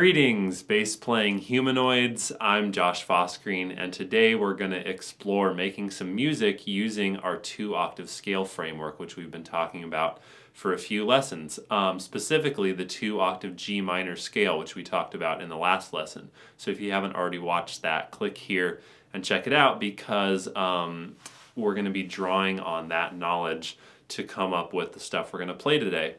Greetings, bass playing humanoids. I'm Josh Fossgreen, and today we're going to explore making some music using our 2-octave scale framework, which we've been talking about for a few lessons. Specifically, the 2-octave G minor scale, which we talked about in the last lesson. So if you haven't already watched that, click here and check it out because we're going to be drawing on that knowledge to come up with the stuff we're going to play today.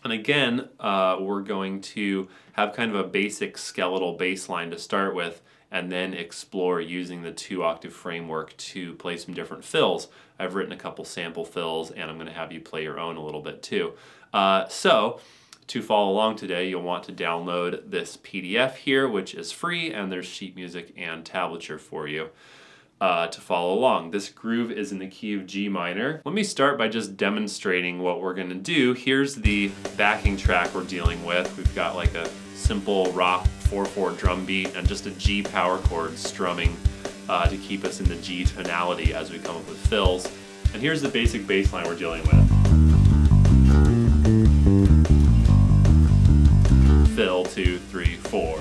And again, we're going to have kind of a basic skeletal bass line to start with and then explore using the 2-octave framework to play some different fills. I've written a couple sample fills and I'm going to have you play your own a little bit too. So to follow along today, you'll want to download this PDF here, which is free, and there's sheet music and tablature for you. To follow along. This groove is in the key of G minor. Let me start by just demonstrating what we're going to do. Here's the backing track we're dealing with. We've got like a simple rock 4/4 drum beat and just a G power chord strumming to keep us in the G tonality as we come up with fills. And here's the basic bass line we're dealing with. Fill, 2, 3, 4.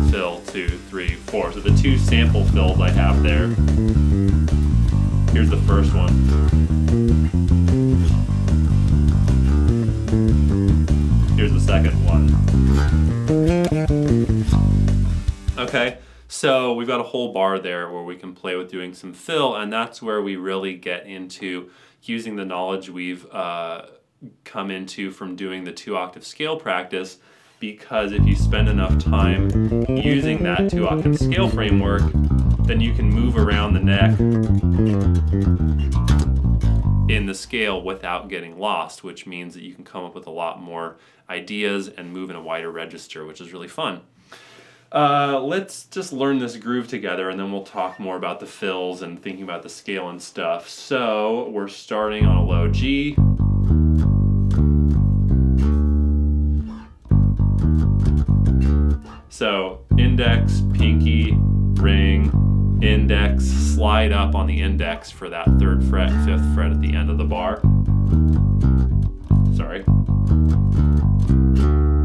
Fill, 2, 3, 4. So the two sample fills I have there. Here's the first one. Here's the second one. Okay, so we've got a whole bar there where we can play with doing some fill, and that's where we really get into using the knowledge we've come into from doing the 2-octave scale practice. Because if you spend enough time using that 2-octave scale framework, then you can move around the neck in the scale without getting lost, which means that you can come up with a lot more ideas and move in a wider register, which is really fun. Let's just learn this groove together and then we'll talk more about the fills and thinking about the scale and stuff. So we're starting on a low G. So index, pinky, ring, index, slide up on the index for that 3rd fret, 5th fret at the end of the bar. Sorry.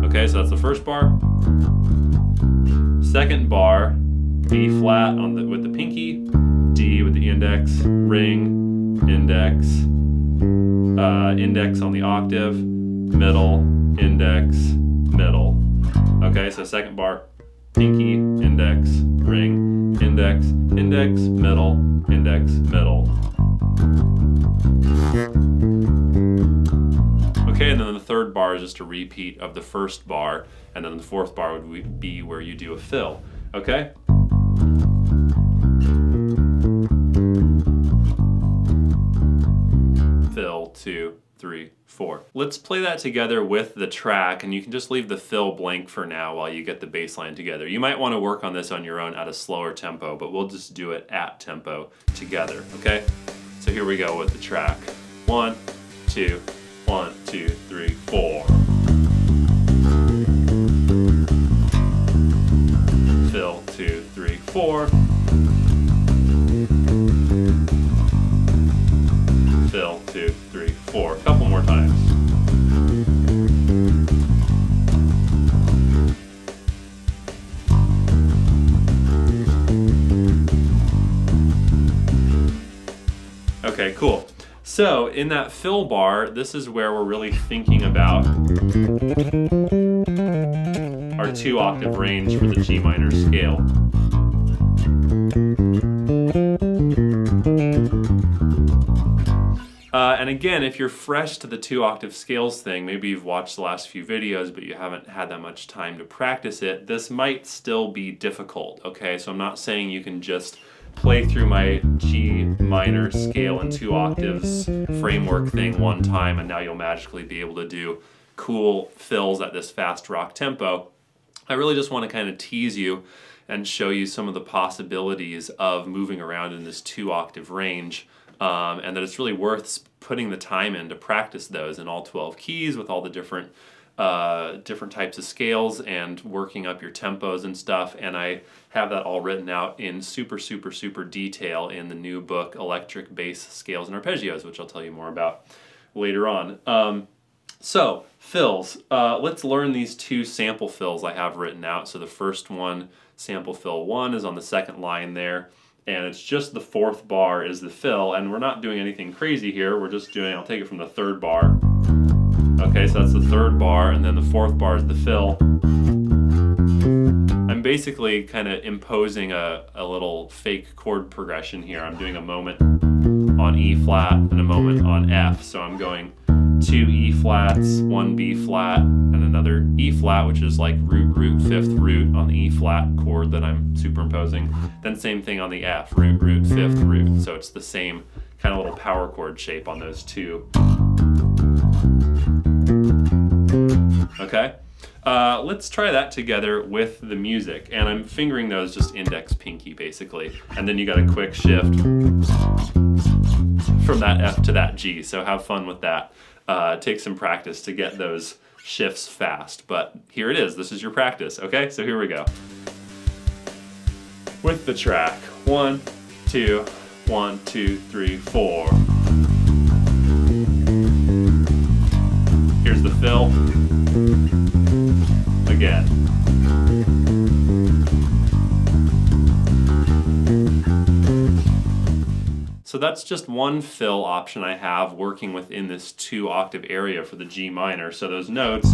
Okay, so that's the first bar. Second bar, B flat with the pinky, D with the index, ring, index, index on the octave, middle, index, middle. Okay, so second bar, pinky, index, ring, index, index, middle, index, middle. Okay, and then the third bar is just a repeat of the first bar, and then the fourth bar would be where you do a fill. Okay? Fill, 2, 3, 4. Let's play that together with the track, and you can just leave the fill blank for now while you get the bass line together. You might want to work on this on your own at a slower tempo, but we'll just do it at tempo together, okay? So here we go with the track. 1, 2, 1, 2, 3, 4. Fill, 2, 3, 4. Fill, 2, 3, 4. A couple more times. Okay, cool. So in that fill bar, this is where we're really thinking about our 2-octave range for the G minor scale. And again, if you're fresh to the 2-octave scales thing, maybe you've watched the last few videos, but you haven't had that much time to practice it, this might still be difficult, okay? So I'm not saying you can just play through my G minor scale in 2 octaves framework thing one time and now you'll magically be able to do cool fills at this fast rock tempo. I really just want to kind of tease you and show you some of the possibilities of moving around in this 2-octave range. And that it's really worth putting the time in to practice those in all 12 keys with all the different types of scales and working up your tempos and stuff. And I have that all written out in super detail in the new book, Electric Bass Scales and Arpeggios, which I'll tell you more about later on. So, fills. Let's learn these two sample fills I have written out. So the first one, sample fill 1, is on the second line there. And it's just the fourth bar is the fill. And we're not doing anything crazy here. We're just doing, I'll take it from the third bar. Okay, so that's the third bar, and then the fourth bar is the fill. I'm basically kind of imposing a little fake chord progression here. I'm doing a moment on E flat and a moment on F. So I'm going 2 E flats, 1 B flat, and another E flat, which is like root, root, fifth root on the E flat chord that I'm superimposing. Then same thing on the F, root, root, fifth root. So it's the same kind of little power chord shape on those two. Okay, let's try that together with the music. And I'm fingering those just index, pinky, basically. And then you got a quick shift from that F to that G. So have fun with that. Take some practice to get those shifts fast. But here it is. This is your practice. Okay, so here we go. With the track. 1, 2, 1, 2, 3, 4. Here's the fill. Again. So that's just one fill option I have working within this 2-octave area for the G minor. So those notes,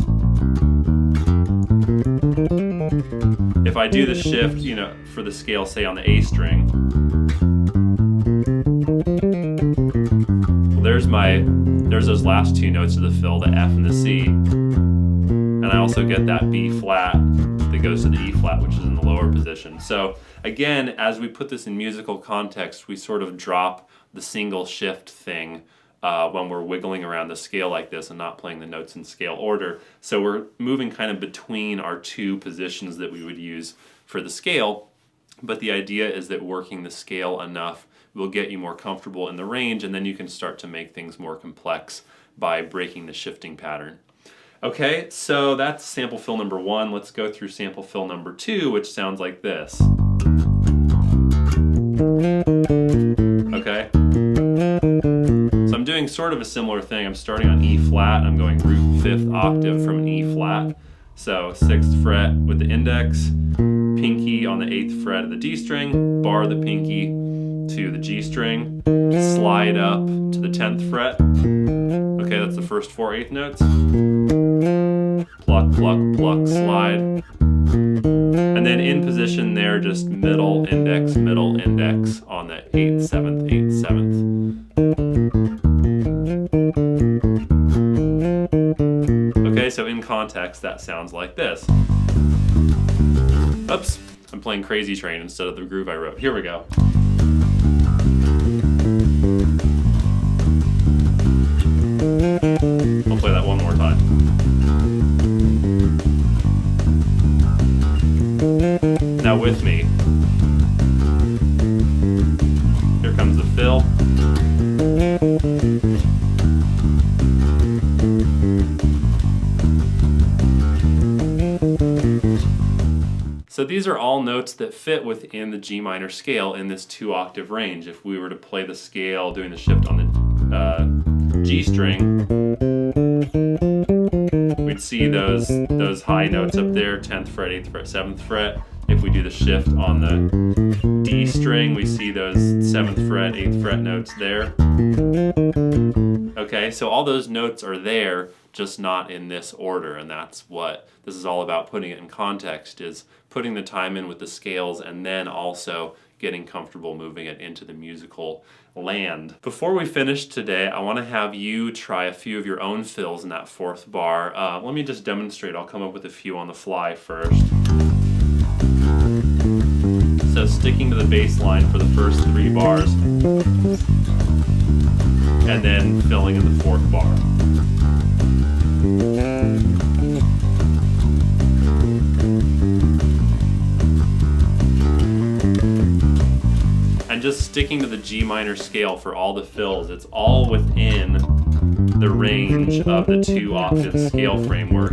if I do the shift, you know, for the scale, say on the A string, well, there's those last two notes of the fill, the F and the C. And I also get that B flat that goes to the E flat, which is in the lower position. So again, as we put this in musical context, we sort of drop the single shift thing when we're wiggling around the scale like this and not playing the notes in scale order. So we're moving kind of between our two positions that we would use for the scale, but the idea is that working the scale enough will get you more comfortable in the range, and then you can start to make things more complex by breaking the shifting pattern. Okay, so that's sample fill number 1. Let's go through sample fill number 2, which sounds like this. Okay, so I'm doing sort of a similar thing. I'm starting on E flat. I'm going root 5th octave from an E flat. So 6th fret with the index, pinky on the 8th fret of the D string, bar the pinky to the G string, slide up to the 10th fret. Okay, that's the first 4 8th notes. Pluck, pluck, pluck, slide. And then in position there, just middle index on the 8th, 7th, 8th, 7th. Okay, so in context, that sounds like this. Oops, I'm playing Crazy Train instead of the groove I wrote. Here we go. I'll play that one more time. Now with me. Here comes the fill. So these are all notes that fit within the G minor scale in this 2-octave range. If we were to play the scale doing the shift on the G string, we'd see those high notes up there, 10th fret, 8th fret, 7th fret. If we do the shift on the D string, we see those 7th fret, 8th fret notes there. Okay, so all those notes are there, just not in this order, and that's what this is all about, putting it in context, is putting the time in with the scales and then also getting comfortable moving it into the musical land. Before we finish today, I want to have you try a few of your own fills in that 4th bar. Let me just demonstrate. I'll come up with a few on the fly first. So sticking to the bass line for the first 3 bars, and then filling in the 4th bar. And just sticking to the G minor scale for all the fills. It's all within the range of the 2-octave scale framework.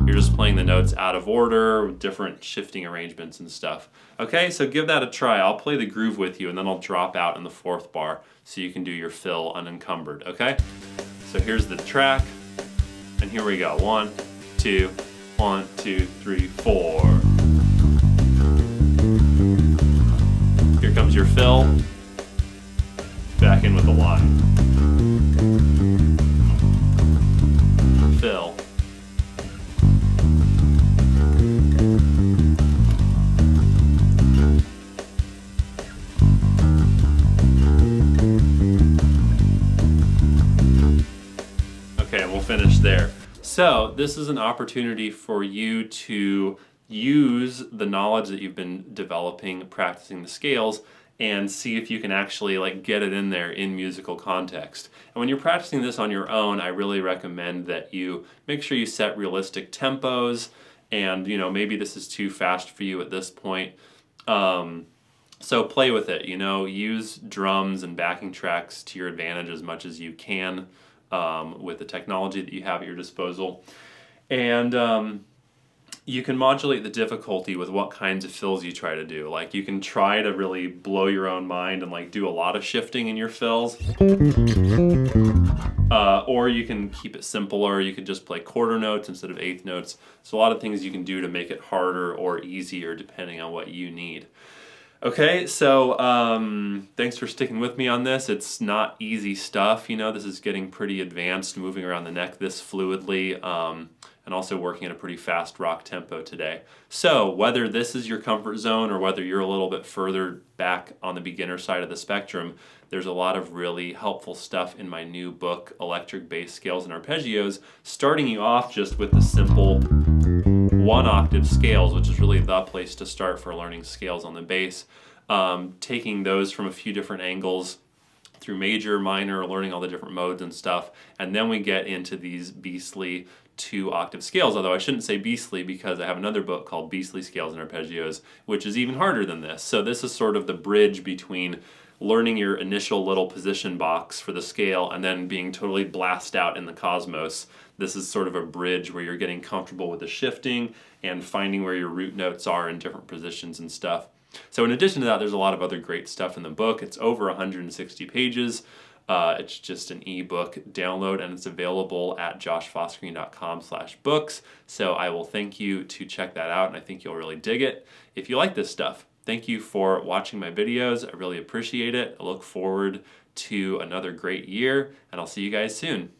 You're just playing the notes out of order with different shifting arrangements and stuff. Okay, so give that a try. I'll play the groove with you and then I'll drop out in the 4th bar so you can do your fill unencumbered, okay? So here's the track. And here we go. 1, 2, 1, 2, 3, 4. Here comes your fill. Back in with the line. Fill. Okay, and we'll finish there. So this is an opportunity for you to use the knowledge that you've been developing, practicing the scales, and see if you can actually like get it in there in musical context. And when you're practicing this on your own, I really recommend that you make sure you set realistic tempos, and maybe this is too fast for you at this point. So play with it, use drums and backing tracks to your advantage as much as you can with the technology that you have at your disposal. And you can modulate the difficulty with what kinds of fills you try to do. Like you can try to really blow your own mind and like do a lot of shifting in your fills. Or you can keep it simpler. You could just play quarter notes instead of eighth notes. So a lot of things you can do to make it harder or easier depending on what you need. Okay, so thanks for sticking with me on this. It's not easy stuff, this is getting pretty advanced, moving around the neck this fluidly, and also working at a pretty fast rock tempo today. So whether this is your comfort zone or whether you're a little bit further back on the beginner side of the spectrum, there's a lot of really helpful stuff in my new book, Electric Bass Scales and Arpeggios, starting you off just with the simple 1-octave scales, which is really the place to start for learning scales on the bass. Taking those from a few different angles through major, minor, learning all the different modes and stuff, and then we get into these beastly 2-octave scales, although I shouldn't say beastly because I have another book called Beastly Scales and Arpeggios, which is even harder than this. So this is sort of the bridge between learning your initial little position box for the scale and then being totally blasted out in the cosmos. This is sort of a bridge where you're getting comfortable with the shifting and finding where your root notes are in different positions and stuff. So in addition to that, there's a lot of other great stuff in the book. It's over 160 pages. It's just an ebook download, and it's available at joshfossgreen.com/books. So I will thank you to check that out, and I think you'll really dig it if you like this stuff. Thank you for watching my videos. I really appreciate it. I look forward to another great year, and I'll see you guys soon.